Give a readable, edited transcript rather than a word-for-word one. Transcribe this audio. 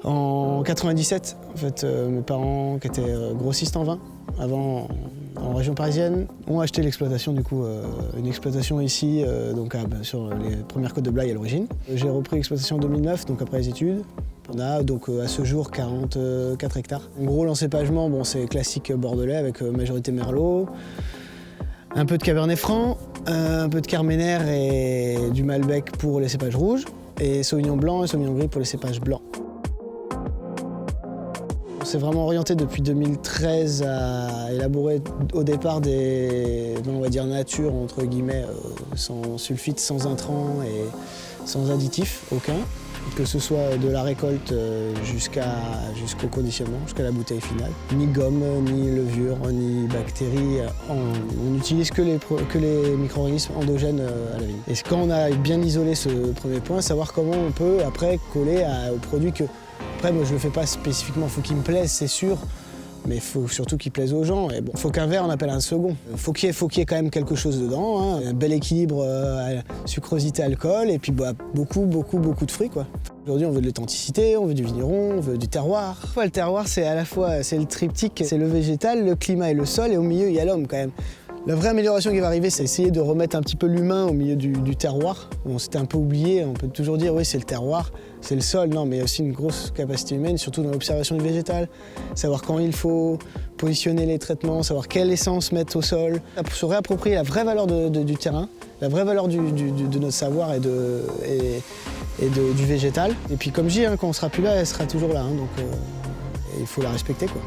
En 97, en fait, mes parents qui étaient grossistes en vin, avant en région parisienne, ont acheté l'exploitation, du coup, une exploitation ici, sur les premières côtes de Blaye à l'origine. J'ai repris l'exploitation en 2009, donc après les études. On a donc à ce jour 44 hectares. En gros, l'encépagement, bon, c'est classique bordelais avec majorité merlot, un peu de cabernet franc, un peu de carméner et du malbec pour les cépages rouges, et sauvignon blanc et sauvignon gris pour les cépages blancs. On s'est vraiment orienté depuis 2013 à élaborer au départ des, on va dire nature, entre guillemets, sans sulfite, sans intrants et sans additifs aucun. Que ce soit de la récolte jusqu'au conditionnement, jusqu'à la bouteille finale. Ni gomme, ni levure, ni bactéries. On n'utilise que les micro-organismes endogènes à la vigne. Et quand on a bien isolé ce premier point, savoir comment on peut après coller aux produits que... Après, moi je le fais pas spécifiquement, il faut qu'il me plaise, c'est sûr. Mais il faut surtout qu'il plaise aux gens. Il faut qu'un verre, on appelle un second. Il faut qu'il y ait quand même quelque chose dedans, hein. Un bel équilibre sucrosité, alcool, et puis beaucoup de fruits, quoi. Aujourd'hui, on veut de l'authenticité, on veut du vigneron, on veut du terroir. Le terroir, c'est à la fois le triptyque, c'est le végétal, le climat et le sol, et au milieu, il y a l'homme quand même. La vraie amélioration qui va arriver, c'est essayer de remettre un petit peu l'humain au milieu du terroir. On s'était un peu oublié, on peut toujours dire oui c'est le terroir, c'est le sol, non mais il y a aussi une grosse capacité humaine, surtout dans l'observation du végétal. Savoir quand il faut positionner les traitements, savoir quelle essence mettre au sol. Pour se réapproprier la vraie valeur du terrain, la vraie valeur de notre savoir et du végétal. Et puis comme je dis, hein, quand on sera plus là, elle sera toujours là, hein, donc il faut la respecter, quoi.